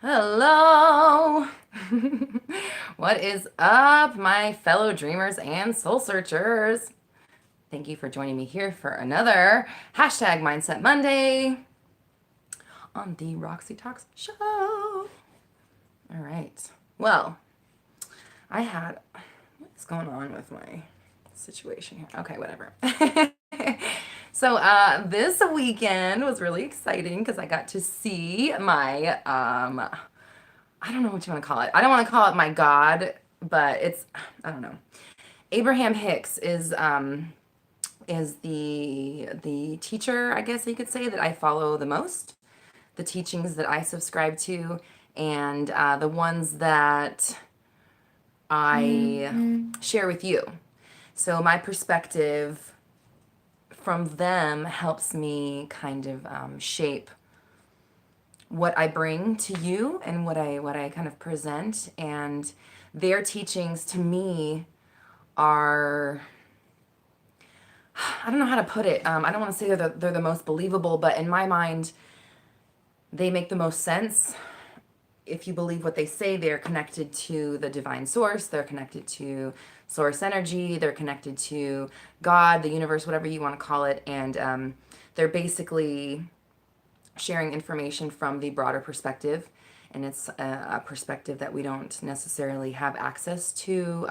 Hello! What is up, my fellow dreamers and soul searchers? Thank you for joining me here for another hashtag Mindset Monday on the Roxy Talks Show. All right. Well, I had. What's going on with my situation here? Okay, whatever. So this weekend was really exciting because I got to see my I don't know what you want to call it. I don't want to call it my God, but it's I don't know. Abraham Hicks is the teacher, I guess you could say, that I follow the most. The teachings that I subscribe to, and the ones that I share with you. So my perspective from them helps me kind of shape what I bring to you and what I kind of present. And their teachings to me are, I don't know how to put it. I don't want to say they're the most believable, but in my mind, they make the most sense. If you believe what they say, they're connected to the divine source, they're connected to source energy, they're connected to God, the universe, whatever you want to call it. And they're basically sharing information from the broader perspective. And it's a perspective that we don't necessarily have access to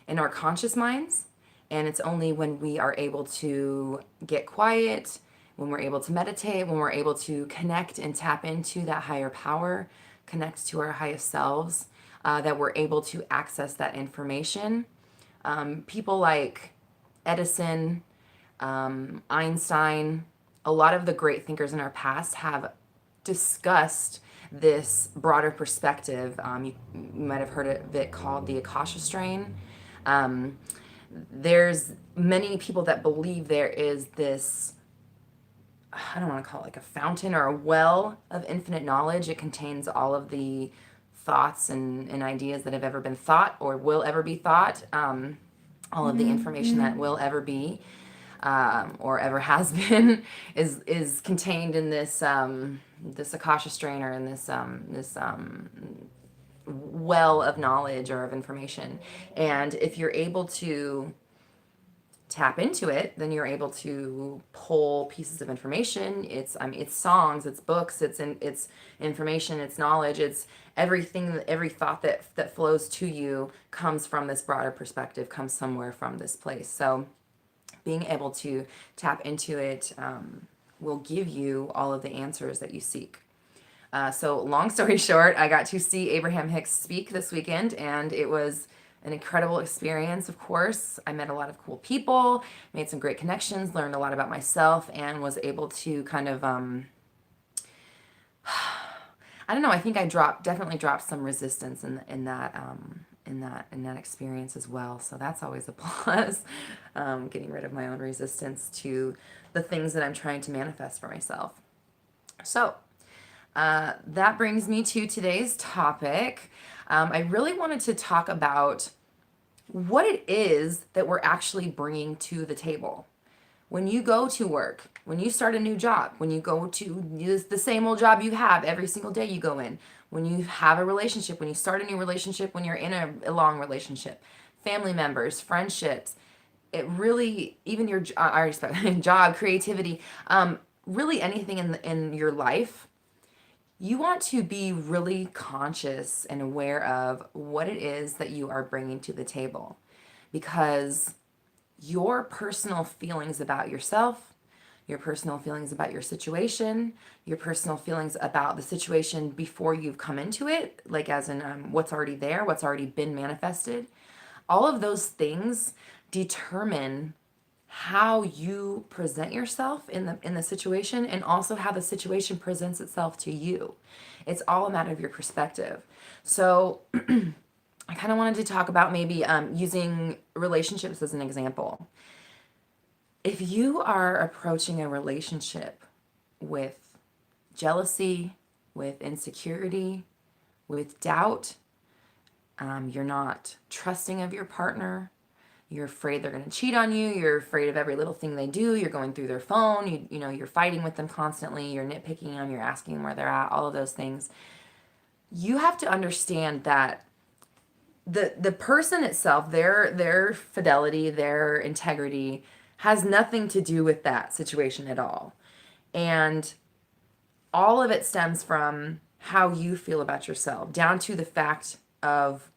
in our conscious minds. And it's only when we are able to get quiet, when we're able to meditate, when we're able to connect and tap into that higher power, connect to our highest selves, that we're able to access that information. People like Edison, Einstein, a lot of the great thinkers in our past have discussed this broader perspective. You might have heard of it called the Akasha strain. Um, there's many people that believe there is this, I don't want to call it like a fountain or a well of infinite knowledge. It contains all of the thoughts and ideas that have ever been thought or will ever be thought, all of the information that will ever be or ever has been is contained in this Akasha strain or in this well of knowledge or of information. And if you're able to tap into it, then you're able to pull pieces of information. It's songs, it's books, it's information, it's knowledge, it's everything. Every thought that flows to you comes from this broader perspective, comes somewhere from this place. So being able to tap into it will give you all of the answers that you seek. So long story short, I got to see Abraham Hicks speak this weekend, and it was an incredible experience. Of course, I met a lot of cool people, made some great connections, learned a lot about myself, and was able to kind of I don't know. I think I definitely dropped some resistance in that experience as well. So that's always a plus. Getting rid of my own resistance to the things that I'm trying to manifest for myself. So that brings me to today's topic. I really wanted to talk about what it is that we're actually bringing to the table. When you go to work, when you start a new job, when you go to the same old job you have every single day you go in, when you have a relationship, when you start a new relationship, when you're in a long relationship, family members, friendships, it really, even your I respect job, creativity, really anything in your life, you want to be really conscious and aware of what it is that you are bringing to the table, because your personal feelings about yourself, your personal feelings about your situation, your personal feelings about the situation before you've come into it, like as in what's already there, what's already been manifested, all of those things determine how you present yourself in the situation, and also how the situation presents itself to you. It's all a matter of your perspective. So I kind of wanted to talk about maybe using relationships as an example. If you are approaching a relationship with jealousy, with insecurity, with doubt, you're not trusting of your partner, You're afraid they're going to cheat on you. You're afraid of every little thing they do. You're going through their phone. You know, you're fighting with them constantly. You're nitpicking them. You're asking them where they're at, all of those things. You have to understand that the person itself, their fidelity, their integrity has nothing to do with that situation at all. And all of it stems from how you feel about yourself, down to the fact of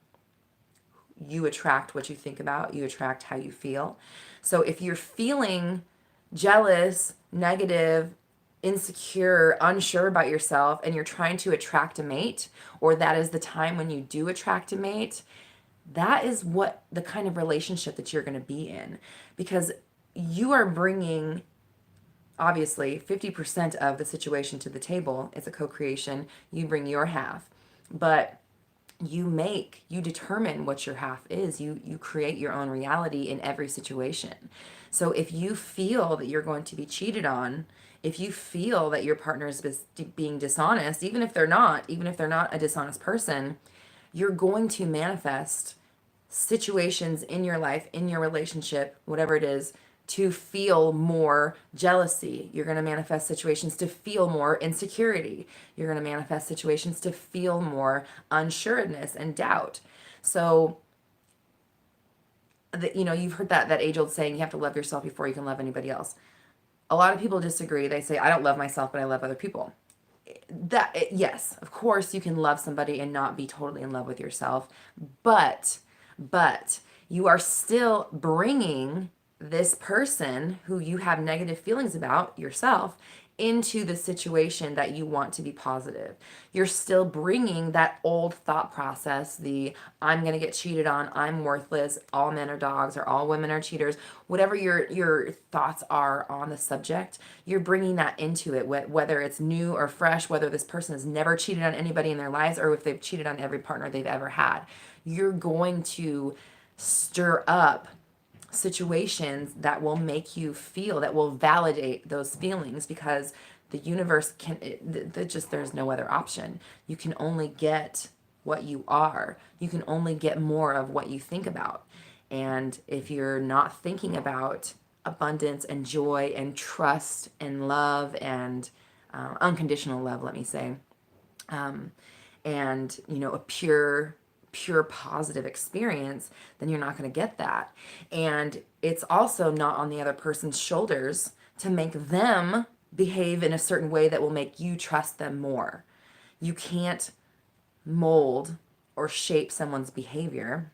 you attract what you think about, you attract how you feel. So if you're feeling jealous, negative, insecure, unsure about yourself, and you're trying to attract a mate, or that is the time when you do attract a mate, that is what the kind of relationship that you're going to be in, because you are bringing obviously 50% of the situation to the table. It's a co-creation. You bring your half, but you determine what your half is. You create your own reality in every situation. So if you feel that you're going to be cheated on, if you feel that your partner is being dishonest, even if they're not a dishonest person, you're going to manifest situations in your life, in your relationship, whatever it is, to feel more jealousy. You're going to manifest situations to feel more insecurity. You're going to manifest situations to feel more unsureness and doubt. So, you've heard that age-old saying, you have to love yourself before you can love anybody else. A lot of people disagree. They say, I don't love myself, but I love other people. Yes, of course you can love somebody and not be totally in love with yourself, but you are still bringing this person who you have negative feelings about yourself into the situation that you want to be positive. You're still bringing that old thought process, the I'm going to get cheated on, I'm worthless, all men are dogs, or all women are cheaters, whatever your thoughts are on the subject, you're bringing that into it, whether it's new or fresh, whether this person has never cheated on anybody in their lives or if they've cheated on every partner they've ever had. You're going to stir up situations that will make you feel, that will validate those feelings, because the universe there's no other option. You can only get what you are. You can only get more of what you think about. And if you're not thinking about abundance and joy and trust and love and unconditional love, let me say, and a pure positive experience, then you're not going to get that. And it's also not on the other person's shoulders to make them behave in a certain way that will make you trust them more. You can't mold or shape someone's behavior.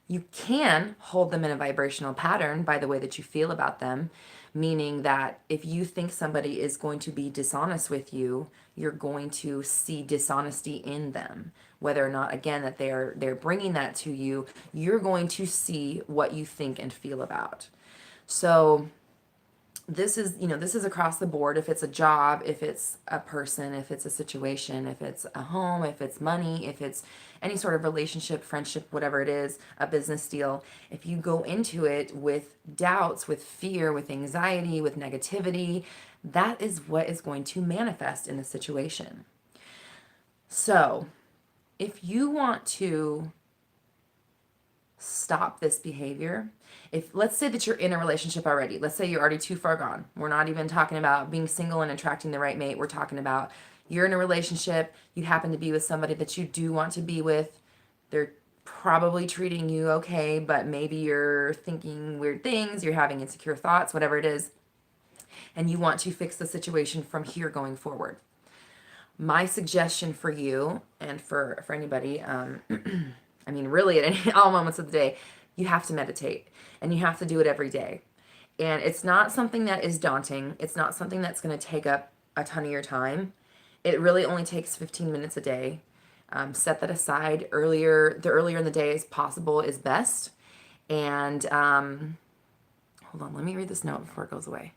You can hold them in a vibrational pattern by the way that you feel about them, meaning that if you think somebody is going to be dishonest with you, you're going to see dishonesty in them. Whether or not, again, that they're bringing that to you, you're going to see what you think and feel about. So this is across the board. If it's a job, if it's a person, if it's a situation, if it's a home, if it's money, if it's any sort of relationship, friendship, whatever it is, a business deal, if you go into it with doubts, with fear, with anxiety, with negativity, that is what is going to manifest in the situation. So if you want to stop this behavior, if let's say that you're in a relationship already, let's say you're already too far gone. We're not even talking about being single and attracting the right mate. We're talking about you're in a relationship, you happen to be with somebody that you do want to be with. They're probably treating you okay, but maybe you're thinking weird things, you're having insecure thoughts, whatever it is, and you want to fix the situation from here going forward. My suggestion for you and for anybody, I mean, really at all moments of the day, you have to meditate, and you have to do it every day. And it's not something that is daunting. It's not something that's going to take up a ton of your time. It really only takes 15 minutes a day. Set that aside. The earlier in the day as possible is best. And hold on, let me read this note before it goes away.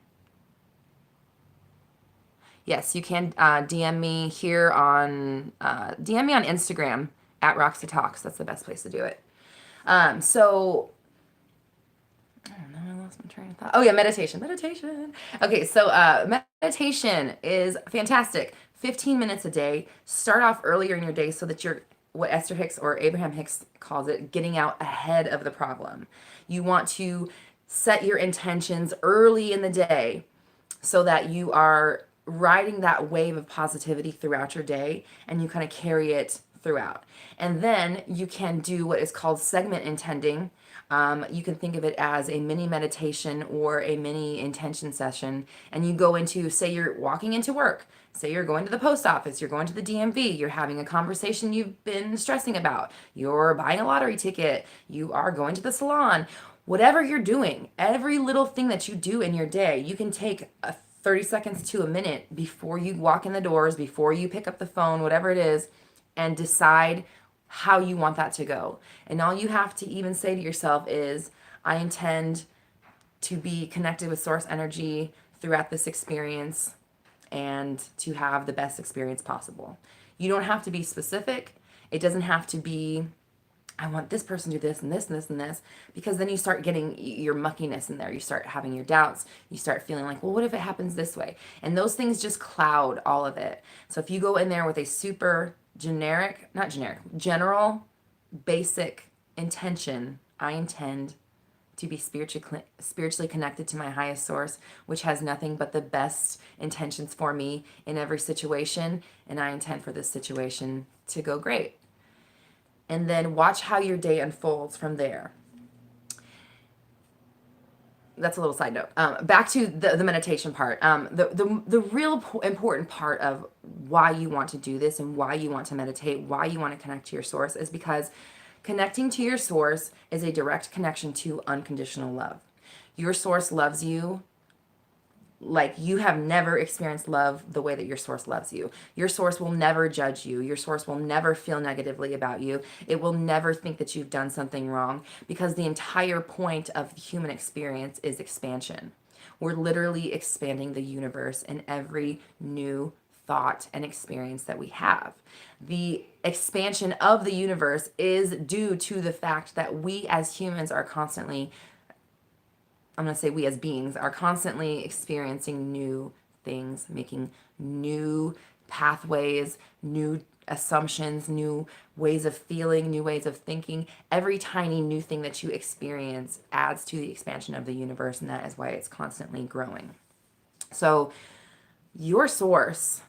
Yes, you can DM me here on Instagram at Roxy Talks. That's the best place to do it. So I don't know, I lost my train of thought. Oh yeah, meditation. Okay, so meditation is fantastic. 15 minutes a day. Start off earlier in your day so that you're what Esther Hicks or Abraham Hicks calls it, getting out ahead of the problem. You want to set your intentions early in the day so that you are riding that wave of positivity throughout your day and you kind of carry it throughout. And then you can do what is called segment intending. You can think of it as a mini meditation or a mini intention session. And you go into, say, you're walking into work, say, you're going to the post office, you're going to the DMV, you're having a conversation you've been stressing about, you're buying a lottery ticket, you are going to the salon. Whatever you're doing, every little thing that you do in your day, you can take 30 seconds to a minute before you walk in the doors, before you pick up the phone, whatever it is, and decide how you want that to go. And all you have to even say to yourself is, I intend to be connected with source energy throughout this experience and to have the best experience possible. You don't have to be specific. It doesn't have to be, I want this person to do this and this and this and this, because then you start getting your muckiness in there. You start having your doubts. You start feeling like, well, what if it happens this way? And those things just cloud all of it. So if you go in there with a super general, basic intention, I intend to be spiritually connected to my highest source, which has nothing but the best intentions for me in every situation, and I intend for this situation to go great. And then watch how your day unfolds from there. That's a little side note. Back to the meditation part. The real important part of why you want to do this and why you want to meditate, why you want to connect to your source, is because connecting to your source is a direct connection to unconditional love. Your source loves you like you have never experienced love the way that your source loves you. Your source will never judge you. Your source will never feel negatively about you. It will never think that you've done something wrong, because the entire point of the human experience is expansion. We're literally expanding the universe in every new thought and experience that we have. The expansion of the universe is due to the fact that we as humans are constantly, I'm going to say we as beings, are constantly experiencing new things, making new pathways, new assumptions, new ways of feeling, new ways of thinking. Every tiny new thing that you experience adds to the expansion of the universe, and that is why it's constantly growing. So your source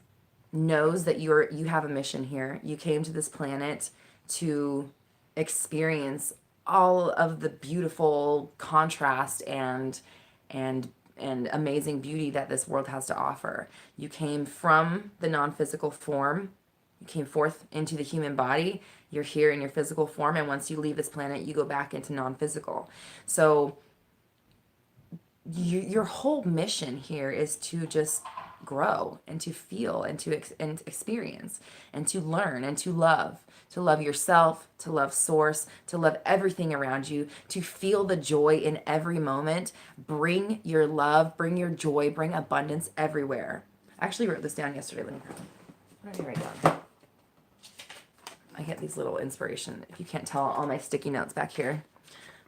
knows that you have a mission here. You came to this planet to experience all of the beautiful contrast and amazing beauty that this world has to offer. You came from the non-physical form. You came forth into the human body. You're here in your physical form, and once you leave this planet, you go back into non-physical. So your whole mission here is to just grow and to feel and to experience and to learn and to love yourself, to love source, to love everything around you, to feel the joy in every moment. Bring your love, bring your joy, bring abundance everywhere. I actually wrote this down yesterday. What did I write down? I get these little inspiration. If you can't tell, all my sticky notes back here.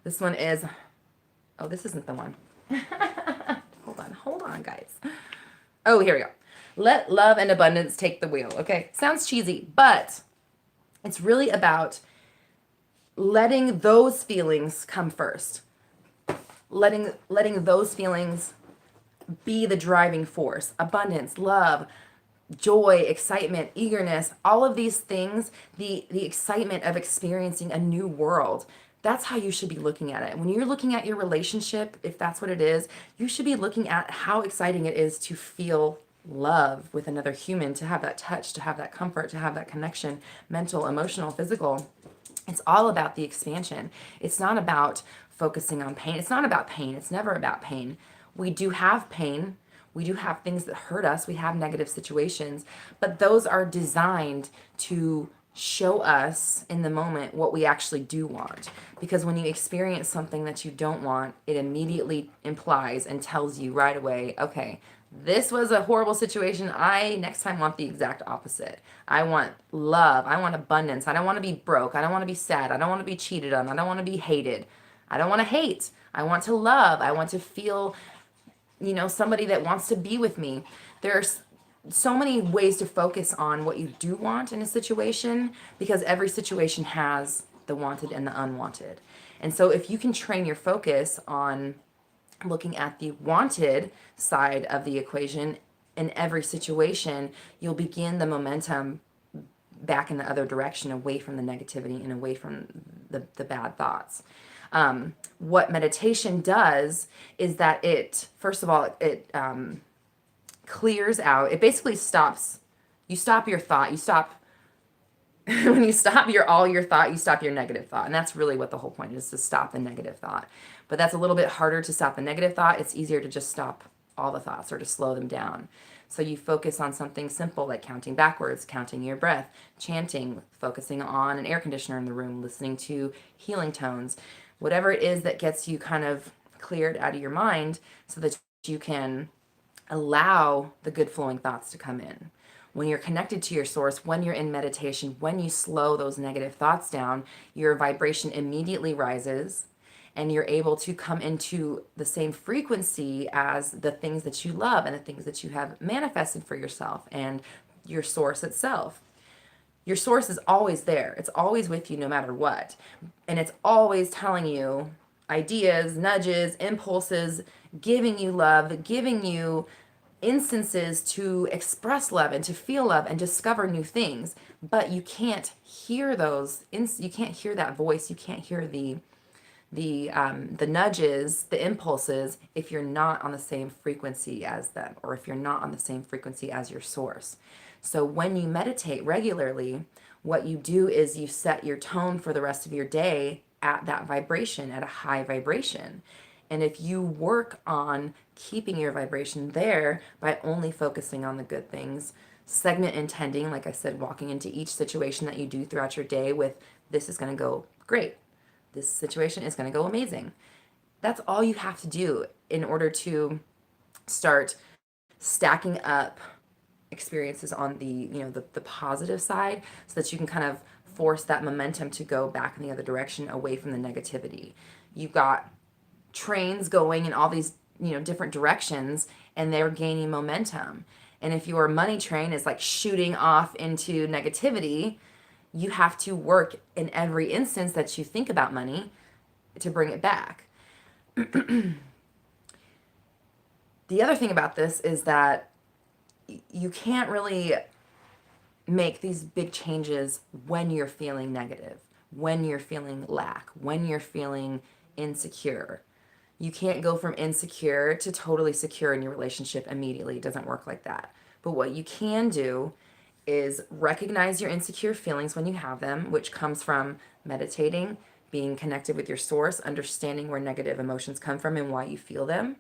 This one is, oh, this isn't the one. Hold on, guys. Oh, here we go. Let love and abundance take the wheel. Okay, sounds cheesy, but it's really about letting those feelings come first. Letting those feelings be the driving force. Abundance, love, joy, excitement, eagerness, all of these things, the excitement of experiencing a new world. That's how you should be looking at it. When you're looking at your relationship, if that's what it is, you should be looking at how exciting it is to feel love with another human, to have that touch, to have that comfort, to have that connection, mental, emotional, physical. It's all about the expansion. It's not about focusing on pain. It's not about pain. It's never about pain. We do have pain. We do have things that hurt us. We have negative situations, but those are designed to show us in the moment what we actually do want. Because when you experience something that you don't want, it immediately implies and tells you right away, okay, this was a horrible situation. I next time want the exact opposite. I want love. I want abundance. I don't want to be broke. I don't want to be sad. I don't want to be cheated on. I don't want to be hated. I don't want to hate. I want to love. I want to feel, somebody that wants to be with me. There's so many ways to focus on what you do want in a situation, because every situation has the wanted and the unwanted. And so if you can train your focus on looking at the wanted side of the equation in every situation, you'll begin the momentum back in the other direction, away from the negativity and away from the bad thoughts. What meditation does is that it, first of all, it clears out, it basically stops, you stop your thought, you stop, when you stop your thought, you stop your negative thought. And that's really what the whole point is, to stop the negative thought. But that's a little bit harder to stop the negative thought. It's easier to just stop all the thoughts or to slow them down. So you focus on something simple like counting backwards, counting your breath, chanting, focusing on an air conditioner in the room, listening to healing tones, whatever it is that gets you kind of cleared out of your mind so that you can allow the good flowing thoughts to come in. When you're connected to your source, when you're in meditation, when you slow those negative thoughts down, your vibration immediately rises and you're able to come into the same frequency as the things that you love and the things that you have manifested for yourself and your source itself. Your source is always there. It's always with you no matter what. And it's always telling you ideas, nudges, impulses, giving you love, giving you instances to express love and to feel love and discover new things. But you can't hear those. You can't hear that voice. You can't hear the nudges, the impulses, if you're not on the same frequency as them, or if you're not on the same frequency as your source. So when you meditate regularly, what you do is you set your tone for the rest of your day at that vibration, at a high vibration. And if you work on keeping your vibration there by only focusing on the good things, segment intending, like I said, walking into each situation that you do throughout your day with, this is going to go great. This situation is going to go amazing. That's all you have to do in order to start stacking up experiences on the positive side, so that you can kind of force that momentum to go back in the other direction, away from the negativity. You've got trains going in all these different directions, and they're gaining momentum. And if your money train is like shooting off into negativity, you have to work in every instance that you think about money to bring it back. The other thing about this is that you can't really make these big changes when you're feeling negative, when you're feeling lack, when you're feeling insecure. You can't go from insecure to totally secure in your relationship immediately. It doesn't work like that. But what you can do is recognize your insecure feelings when you have them, which comes from meditating, being connected with your source, understanding where negative emotions come from and why you feel them,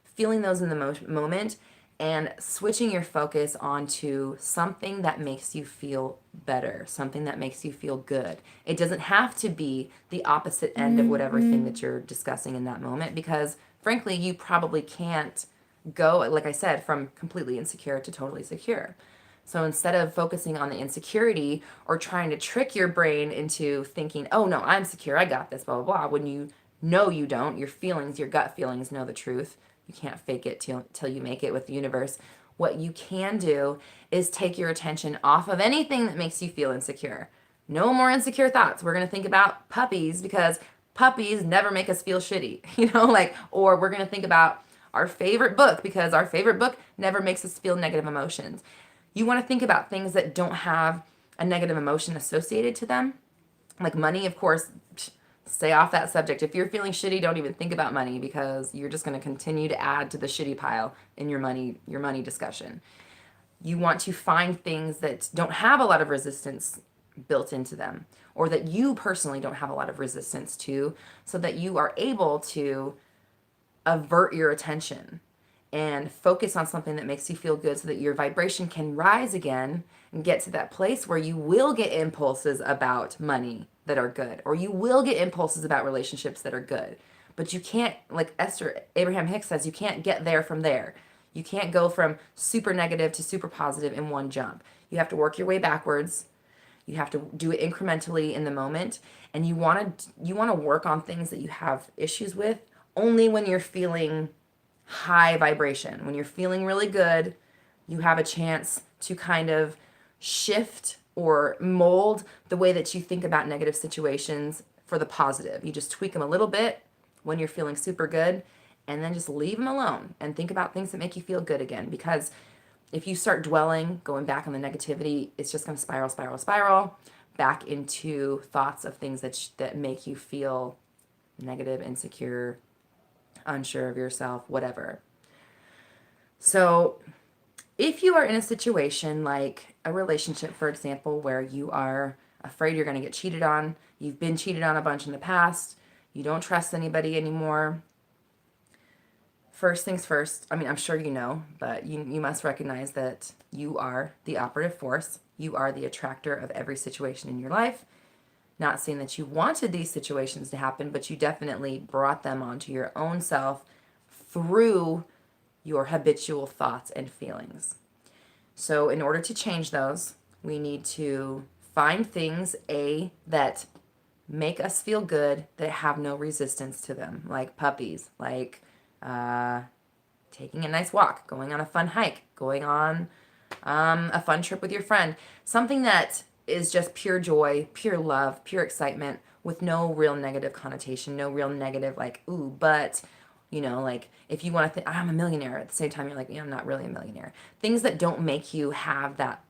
feeling those in the moment, and switching your focus onto something that makes you feel better, something that makes you feel good. It doesn't have to be the opposite end of whatever thing that you're discussing in that moment, because frankly, you probably can't go, like I said, from completely insecure to totally secure. So instead of focusing on the insecurity or trying to trick your brain into thinking, oh no, I'm secure, I got this, blah, blah, blah, when you know you don't, your feelings, your gut feelings know the truth. You can't fake it till you make it with the universe. What you can do is take your attention off of anything that makes you feel insecure. No more insecure thoughts. We're going to think about puppies, because puppies never make us feel shitty, or we're going to think about our favorite book, because our favorite book never makes us feel negative emotions. You want to think about things that don't have a negative emotion associated to them. Like money, of course, stay off that subject. If you're feeling shitty, don't even think about money, because you're just going to continue to add to the shitty pile in your money discussion. You want to find things that don't have a lot of resistance built into them, or that you personally don't have a lot of resistance to, so that you are able to avert your attention and focus on something that makes you feel good, so that your vibration can rise again and get to that place where you will get impulses about money that are good, or you will get impulses about relationships that are good. But you can't, like Abraham Hicks says, you can't get there from there. You can't go from super negative to super positive in one jump. You have to work your way backwards. You have to do it incrementally in the moment. And you want to work on things that you have issues with only when you're feeling high vibration. When you're feeling really good, you have a chance to kind of shift or mold the way that you think about negative situations for the positive. You just tweak them a little bit when you're feeling super good, and then just leave them alone and think about things that make you feel good again. Because if you start dwelling, going back on the negativity, it's just going to spiral back into thoughts of things that make you feel negative, insecure, unsure of yourself, whatever. So if you are in a situation like a relationship, for example, where you are afraid you're going to get cheated on, you've been cheated on a bunch in the past, you don't trust anybody anymore, first things first, I mean, I'm sure you know, but you must recognize that you are the operative force. You are the attractor of every situation in your life. Not saying that you wanted these situations to happen, but you definitely brought them onto your own self through your habitual thoughts and feelings. So in order to change those, we need to find things, that make us feel good, that have no resistance to them, like puppies, like taking a nice walk, going on a fun hike, going on a fun trip with your friend. Something that is just pure joy, pure love, pure excitement with no real negative connotation, no real negative like, ooh, but, like if you want to think, I'm a millionaire, at the same time you're like, yeah, I'm not really a millionaire. Things that don't make you have that,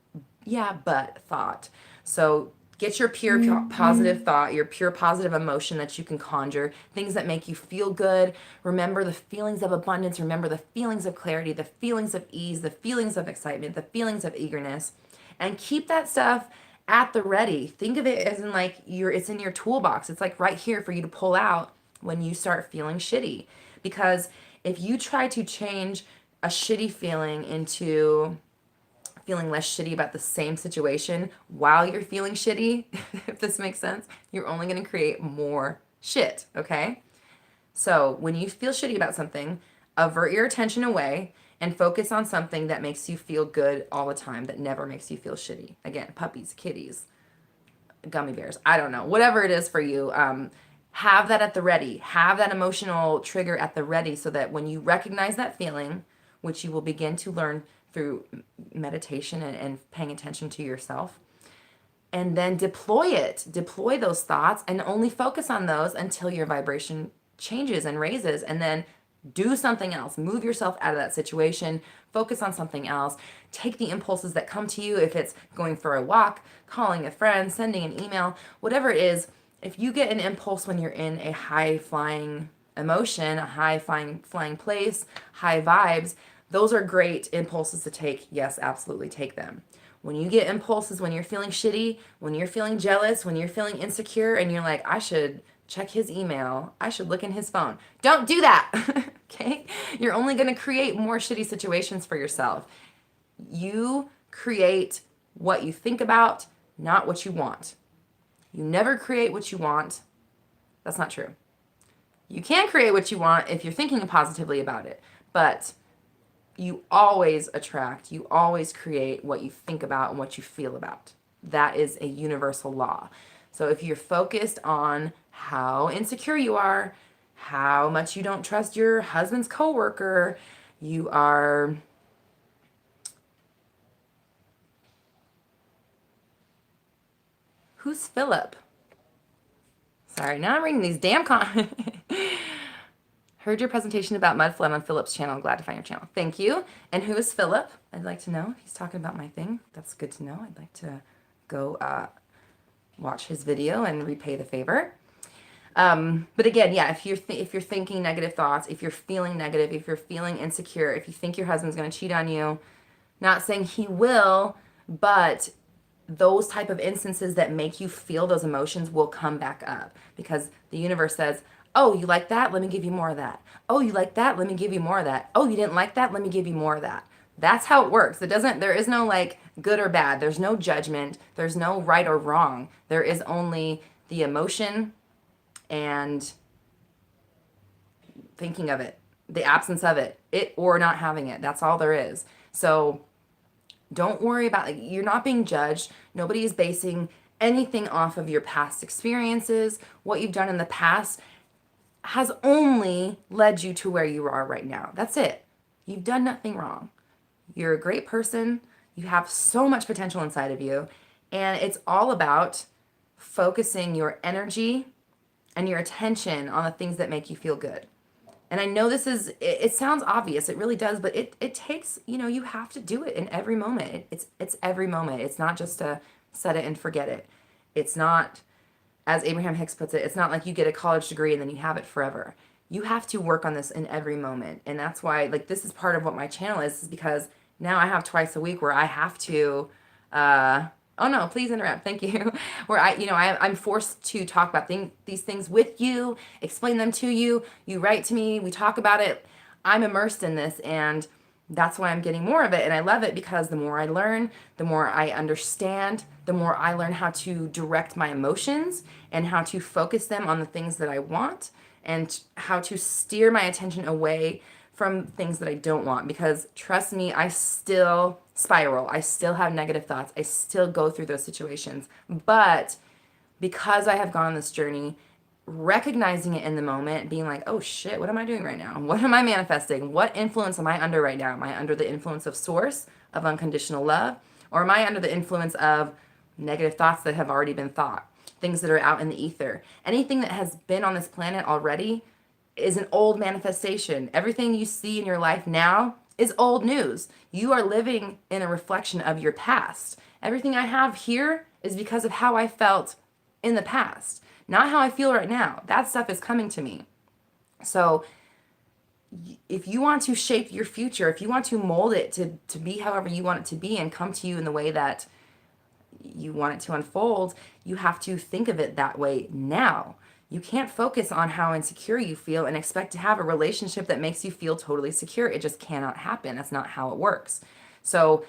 yeah, but thought. So get your pure positive thought, your pure positive emotion that you can conjure, things that make you feel good. Remember the feelings of abundance, remember the feelings of clarity, the feelings of ease, the feelings of excitement, the feelings of eagerness, and keep that stuff at the ready. Think of it as in like it's in your toolbox. It's like right here for you to pull out when you start feeling shitty. Because if you try to change a shitty feeling into feeling less shitty about the same situation while you're feeling shitty, if this makes sense, you're only going to create more shit, okay? So when you feel shitty about something, avert your attention away and focus on something that makes you feel good all the time, that never makes you feel shitty. Again, puppies, kitties, gummy bears, I don't know, whatever it is for you. Have that at the ready. Have that emotional trigger at the ready so that when you recognize that feeling, which you will begin to learn through meditation and paying attention to yourself, and then deploy those thoughts and only focus on those until your vibration changes and raises, and then do something else. Move yourself out of that situation, focus on something else. Take the impulses that come to you, if it's going for a walk, calling a friend, sending an email, whatever it is. If you get an impulse when you're in a high flying emotion, a high flying place, high vibes, those are great impulses to take. Yes, absolutely take them. When you get impulses, when you're feeling shitty, when you're feeling jealous, when you're feeling insecure, and you're like, I should check his email, I should look in his phone. Don't do that, okay? You're only going to create more shitty situations for yourself. You create what you think about, not what you want. You never create what you want. That's not true. You can create what you want if you're thinking positively about it, but you always attract, you always create what you think about and what you feel about. That is a universal law. So if you're focused on how insecure you are, how much you don't trust your husband's coworker, you are who's Philip? Sorry, now I'm reading these damn comments. Heard your presentation about mud flood on Philip's channel. Glad to find your channel. Thank you. And who is Philip? I'd like to know. He's talking about my thing. That's good to know. I'd like to go watch his video and repay the favor. But again, yeah, if you're thinking negative thoughts, if you're feeling negative, if you're feeling insecure, if you think your husband's going to cheat on you, not saying he will, but those type of instances that make you feel those emotions will come back up, because the universe says, oh, you like that? Let me give you more of that. Oh, you like that? Let me give you more of that. Oh, you didn't like that? Let me give you more of that. That's how it works. There is no like good or bad. There's no judgment. There's no right or wrong. There is only the emotion and thinking of it, the absence of it or not having it. That's all there is. So don't worry about, like, you're not being judged. Nobody is basing anything off of your past experiences. What you've done in the past has only led you to where you are right now. That's it. You've done nothing wrong. You're a great person. You have so much potential inside of you. And it's all about focusing your energy and your attention on the things that make you feel good. And I know this is, it sounds obvious, it really does, but it takes, you have to do it in every moment. It's every moment. It's not just to set it and forget it. It's not, as Abraham Hicks puts it, it's not like you get a college degree and then you have it forever. You have to work on this in every moment. And that's why, like, this is part of what my channel is because now I have twice a week where I have to, oh no, please interrupt. Thank you. Where I'm forced to talk about these things with you, explain them to you. You write to me, we talk about it. I'm immersed in this, and that's why I'm getting more of it. And I love it because the more I learn, the more I understand, the more I learn how to direct my emotions and how to focus them on the things that I want and how to steer my attention away from things that I don't want. Because trust me, I still spiral. I still have negative thoughts. I still go through those situations. But because I have gone on this journey, recognizing it in the moment, being like, oh shit, what am I doing right now? What am I manifesting? What influence am I under right now? Am I under the influence of source, of unconditional love? Or am I under the influence of negative thoughts that have already been thought? Things that are out in the ether. Anything that has been on this planet already is an old manifestation. Everything you see in your life now is old news. You are living in a reflection of your past. Everything I have here is because of how I felt in the past, not how I feel right now. That stuff is coming to me. So if you want to shape your future, if you want to mold it to be however you want it to be and come to you in the way that you want it to unfold, you have to think of it that way now. You can't focus on how insecure you feel and expect to have a relationship that makes you feel totally secure. It just cannot happen. That's not how it works. So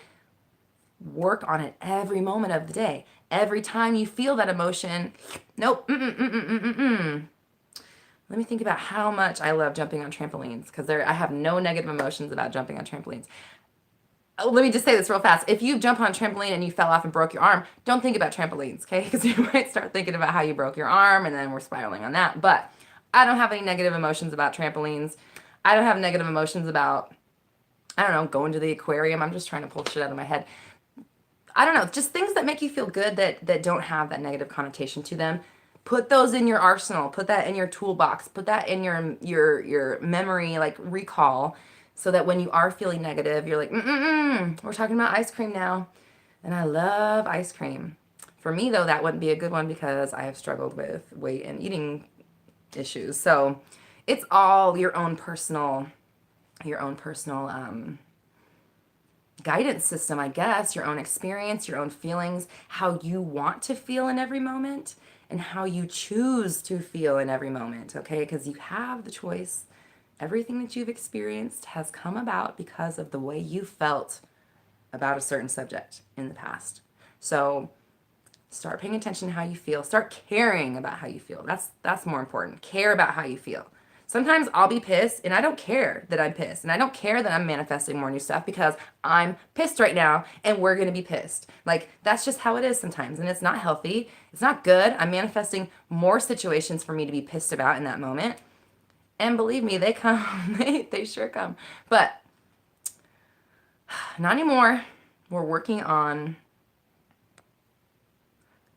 work on it every moment of the day. Every time you feel that emotion, nope, let me think about how much I love jumping on trampolines because I have no negative emotions about jumping on trampolines. Oh, let me just say this real fast. If you jump on a trampoline and you fell off and broke your arm, don't think about trampolines, okay? Because you might start thinking about how you broke your arm and then we're spiraling on that. But I don't have any negative emotions about trampolines. I don't have negative emotions about, I don't know, going to the aquarium. I'm just trying to pull shit out of my head. I don't know, just things that make you feel good that don't have that negative connotation to them. Put those in your arsenal. Put that in your toolbox. Put that in your memory, like recall, so that when you are feeling negative, you're like, we're talking about ice cream now. And I love ice cream. For me, though, that wouldn't be a good one because I have struggled with weight and eating issues. So it's all your own personal guidance system, I guess, your own experience, your own feelings, how you want to feel in every moment, and how you choose to feel in every moment, okay? Because you have the choice. Everything that you've experienced has come about because of the way you felt about a certain subject in the past. So start paying attention to how you feel. Start caring about how you feel. That's more important. Care about how you feel. Sometimes I'll be pissed and I don't care that I'm pissed. And I don't care that I'm manifesting more new stuff because I'm pissed right now and we're going to be pissed. Like, that's just how it is sometimes. And it's not healthy. It's not good. I'm manifesting more situations for me to be pissed about in that moment. And believe me, they come. They sure come. But not anymore. We're working on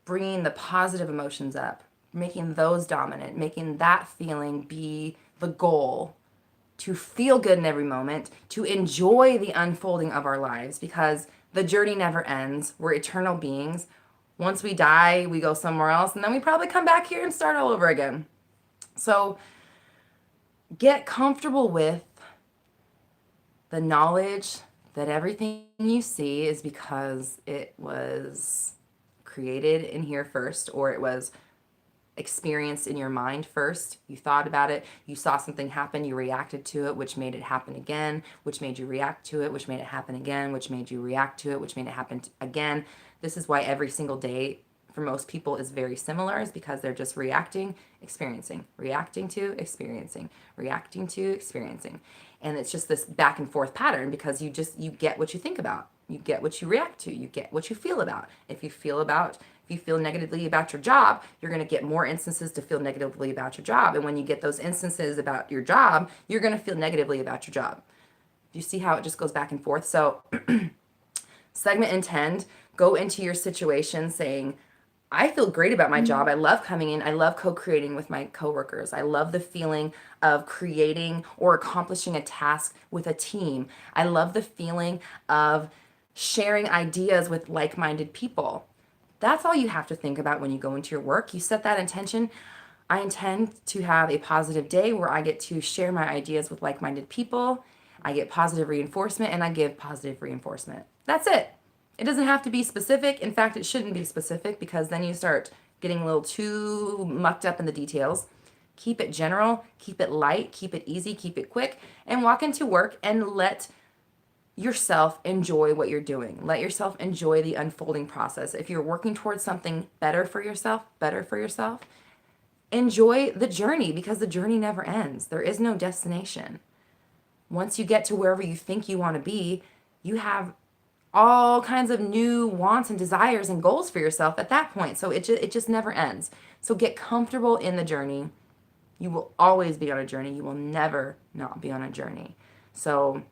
bringing the positive emotions up, making those dominant, making that feeling be the goal, to feel good in every moment, to enjoy the unfolding of our lives, because the journey never ends. We're eternal beings. Once we die, we go somewhere else, and then we probably come back here and start all over again. So get comfortable with the knowledge that everything you see is because it was created in here first, or it was experienced in your mind first. You thought about it, you saw something happen, you reacted to it, which made it happen again, which made you react to it, which made it happen again, which made you react to it, which made it happen again. This is why every single day for most people is very similar, is because they're just reacting, experiencing, reacting to, experiencing, reacting to, experiencing. And it's just this back and forth pattern because you get what you think about. You get what you react to. You get what you feel about. If you feel negatively about your job, you're going to get more instances to feel negatively about your job. And when you get those instances about your job, you're going to feel negatively about your job. Do you see how it just goes back and forth? So segment intend, go into your situation saying, I feel great about my job. I love coming in. I love co-creating with my coworkers. I love the feeling of creating or accomplishing a task with a team. I love the feeling of sharing ideas with like-minded people. That's all you have to think about when you go into your work. You set that intention. I intend to have a positive day where I get to share my ideas with like-minded people. I get positive reinforcement and I give positive reinforcement. That's it. It doesn't have to be specific. In fact, it shouldn't be specific because then you start getting a little too mucked up in the details. Keep it general, keep it light, keep it easy, keep it quick, and walk into work and let yourself enjoy what you're doing. Let yourself enjoy the unfolding process. If you're working towards something better for yourself, enjoy the journey because the journey never ends. There is no destination. Once you get to wherever you think you want to be, you have all kinds of new wants and desires and goals for yourself at that point. So it just never ends. So get comfortable in the journey. You will always be on a journey. You will never not be on a journey. So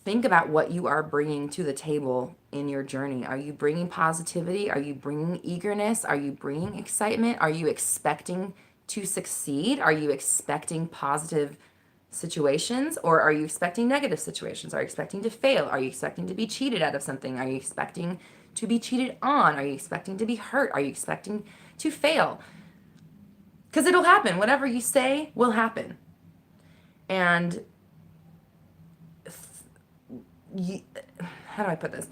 think about what you are bringing to the table in your journey. Are you bringing positivity? Are you bringing eagerness? Are you bringing excitement? Are you expecting to succeed? Are you expecting positive situations, or are you expecting negative situations? Are you expecting to fail? Are you expecting to be cheated out of something? Are you expecting to be cheated on? Are you expecting to be hurt? Are you expecting to fail? Because it'll happen. Whatever you say will happen. And how do I put this?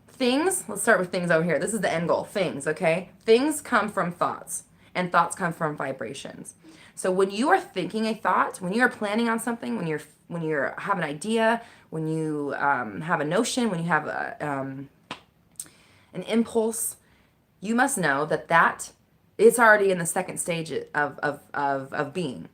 Things, let's start with things over here. This is the end goal. Things, okay? Things come from thoughts, and thoughts come from vibrations. So when you are thinking a thought, when you are planning on something, when you have an idea, when you have a notion, when you have an impulse, you must know that it's already in the second stage of being.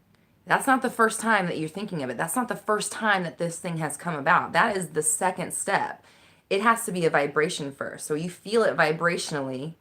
That's not the first time that you're thinking of it. That's not the first time that this thing has come about. That is the second step. It has to be a vibration first. So you feel it vibrationally,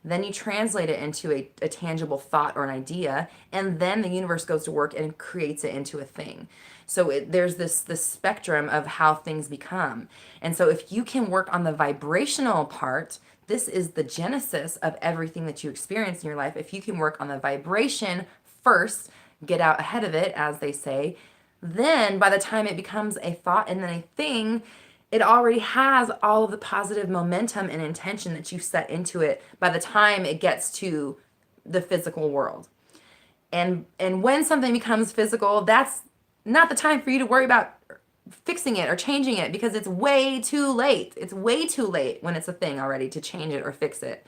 then you translate it into a tangible thought or an idea, and then the universe goes to work and creates it into a thing. So there's this spectrum of how things become. And so if you can work on the vibrational part, this is the genesis of everything that you experience in your life. If you can work on the vibration first, get out ahead of it, as they say, then by the time it becomes a thought and then a thing, it already has all of the positive momentum and intention that you set into it by the time it gets to the physical world. And when something becomes physical, that's not the time for you to worry about fixing it or changing it, because it's way too late. It's way too late when it's a thing already to change it or fix it.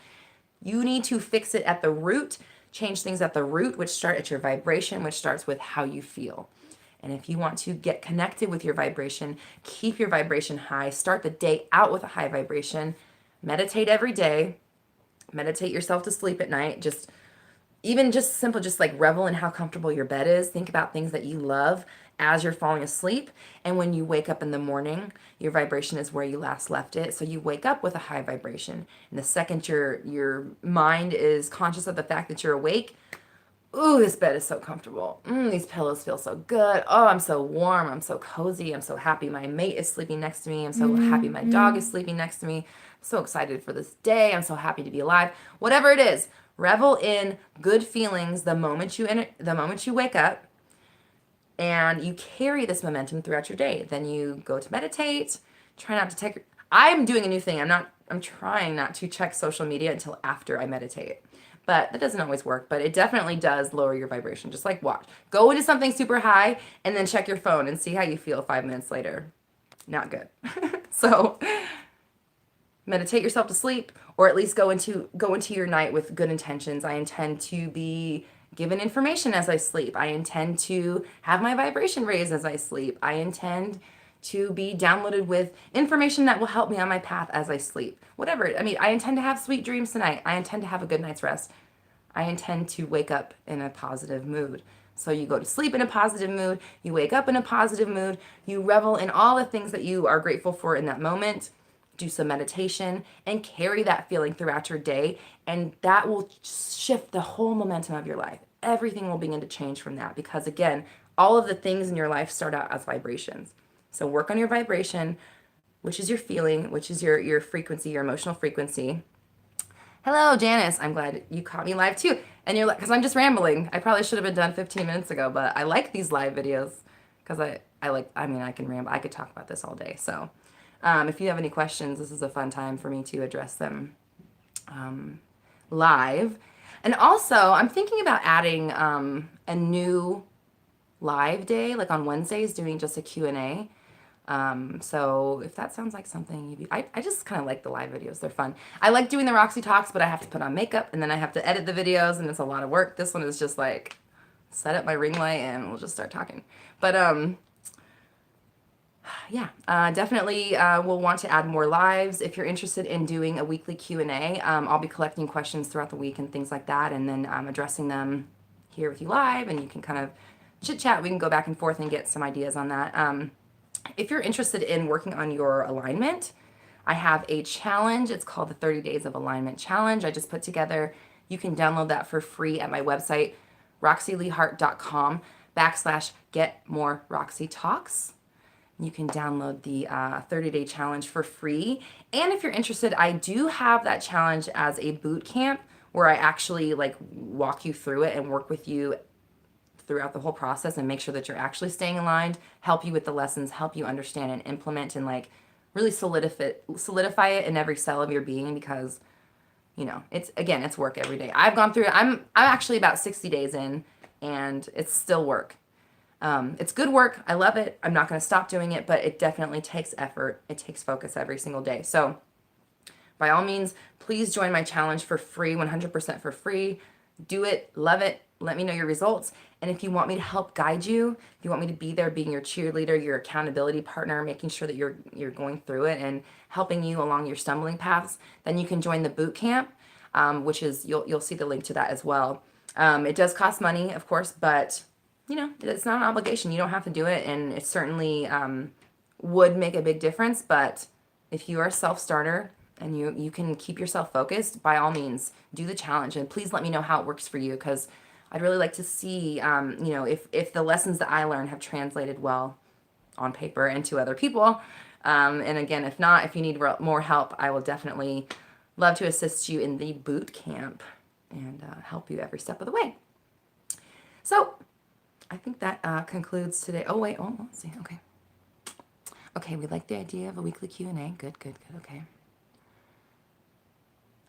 You need to fix it at the root, change things at the root, which start at your vibration, which starts with how you feel. And if you want to get connected with your vibration, keep your vibration high, start the day out with a high vibration, meditate every day, meditate yourself to sleep at night, just simple, just like revel in how comfortable your bed is. Think about things that you love as you're falling asleep. And when you wake up in the morning, your vibration is where you last left it. So you wake up with a high vibration. And the second your mind is conscious of the fact that you're awake, ooh, this bed is so comfortable. These pillows feel so good. Oh, I'm so warm. I'm so cozy. I'm so happy my mate is sleeping next to me. I'm so happy my dog is sleeping next to me. I'm so excited for this day. I'm so happy to be alive. Whatever it is, revel in good feelings the moment you wake up, and you carry this momentum throughout your day. Then you go to meditate. Try not to take. I'm doing a new thing. I'm trying not to check social media until after I meditate. But that doesn't always work, but it definitely does lower your vibration. Just like watch. Go into something super high and then check your phone and see how you feel 5 minutes later. Not good. So meditate yourself to sleep, or at least go into your night with good intentions. I intend to be given information as I sleep. I intend to have my vibration raised as I sleep. I intend to be downloaded with information that will help me on my path as I sleep. Whatever. I mean, I intend to have sweet dreams tonight. I intend to have a good night's rest. I intend to wake up in a positive mood. So you go to sleep in a positive mood. You wake up in a positive mood. You revel in all the things that you are grateful for in that moment. Do some meditation and carry that feeling throughout your day. And that will shift the whole momentum of your life. Everything will begin to change from that, because again, all of the things in your life start out as vibrations. So work on your vibration, which is your feeling, which is your frequency, your emotional frequency. Hello, Janice. I'm glad you caught me live too. And you're like, because I'm just rambling. I probably should have been done 15 minutes ago, but I like these live videos because I mean, I can ramble. I could talk about this all day. So if you have any questions, this is a fun time for me to address them live. And also, I'm thinking about adding a new live day, like on Wednesdays, doing just a Q&A. So if that sounds like something you'd be, I just kind of like the live videos. They're fun. I like doing the Roxy Talks, but I have to put on makeup and then I have to edit the videos and it's a lot of work. This one is just like set up my ring light and we'll just start talking. But, yeah, definitely we'll want to add more lives. If you're interested in doing a weekly Q&A, I'll be collecting questions throughout the week and things like that, and then addressing them here with you live, and you can kind of chit-chat. We can go back and forth and get some ideas on that. If you're interested in working on your alignment, I have a challenge. It's called the 30 Days of Alignment Challenge. I just put together. You can download that for free at my website, roxyleehart.com/getmoreroxytalks. You can download the 30-day challenge for free. And if you're interested, I do have that challenge as a boot camp where I actually like walk you through it and work with you throughout the whole process and make sure that you're actually staying aligned, help you with the lessons, help you understand and implement and like really solidify it in every cell of your being, because you know, it's work every day. I've gone through it. I'm actually about 60 days in and it's still work. It's good work. I love it. I'm not going to stop doing it, but it definitely takes effort. It takes focus every single day. So by all means, please join my challenge for free, 100% for free. Do it. Love it. Let me know your results. And if you want me to help guide you, if you want me to be there being your cheerleader, your accountability partner, making sure that you're going through it and helping you along your stumbling paths, then you can join the boot camp, which is, you'll see the link to that as well. It does cost money, of course, but you know, it's not an obligation. You don't have to do it, and it certainly would make a big difference. But if you are a self-starter and you can keep yourself focused, by all means, do the challenge. And please let me know how it works for you, because I'd really like to see, you know, if the lessons that I learned have translated well on paper and to other people. And again, if not, if you need more help, I will definitely love to assist you in the boot camp and help you every step of the way. So I think that concludes today. Oh, wait. Oh, let's see. Okay. Okay, we like the idea of a weekly Q&A. Good. Okay.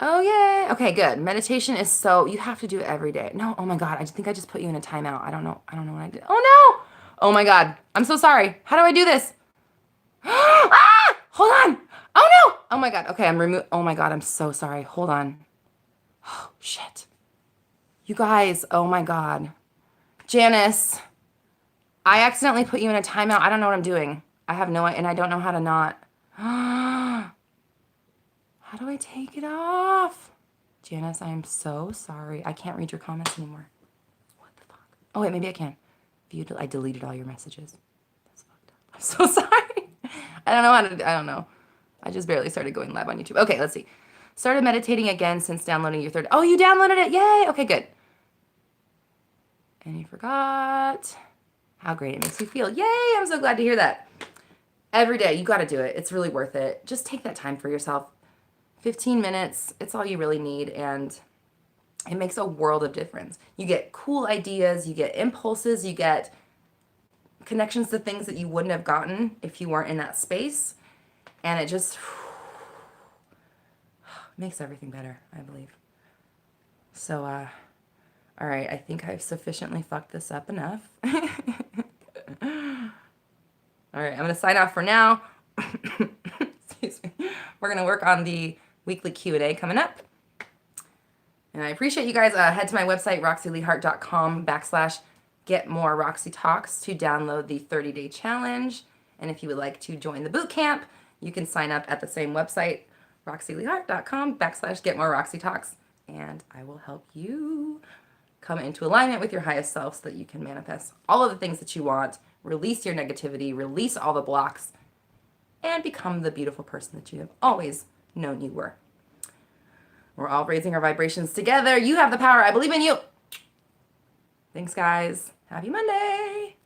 Oh, yay. Okay, good. Meditation is so, you have to do it every day. No, oh my God. I think I just put you in a timeout. I don't know what I did. Oh, no. Oh my God. I'm so sorry. How do I do this? Ah! Hold on. Oh, no. Oh my God. Okay, oh my God. I'm so sorry. Hold on. Oh, shit. You guys. Oh my God. Janice, I accidentally put you in a timeout. I don't know what I'm doing. I have no, and I don't know how to not. How do I take it off? Janice, I am so sorry. I can't read your comments anymore. What the fuck? Oh, wait, maybe I can. I deleted all your messages. That's fucked up. I'm so sorry. I don't know how to, I don't know. I just barely started going live on YouTube. Okay, let's see. Started meditating again since downloading your third. Oh, you downloaded it. Yay. Okay, good. And you forgot how great it makes you feel. Yay, I'm so glad to hear that. Every day, you got to do it. It's really worth it. Just take that time for yourself. 15 minutes, it's all you really need, and it makes a world of difference. You get cool ideas, you get impulses, you get connections to things that you wouldn't have gotten if you weren't in that space, and it just makes everything better, I believe. So, all right, I think I've sufficiently fucked this up enough. All right, I'm going to sign off for now. Excuse me. We're going to work on the weekly Q&A coming up. And I appreciate you guys. Head to my website, roxyleehart.com/getmoreroxytalks to download the 30-day challenge. And if you would like to join the boot camp, you can sign up at the same website, roxyleehart.com/getmoreroxytalks. And I will help you come into alignment with your highest self so that you can manifest all of the things that you want, release your negativity, release all the blocks, and become the beautiful person that you have always known you were. We're all raising our vibrations together. You have the power. I believe in you. Thanks, guys. Happy Monday.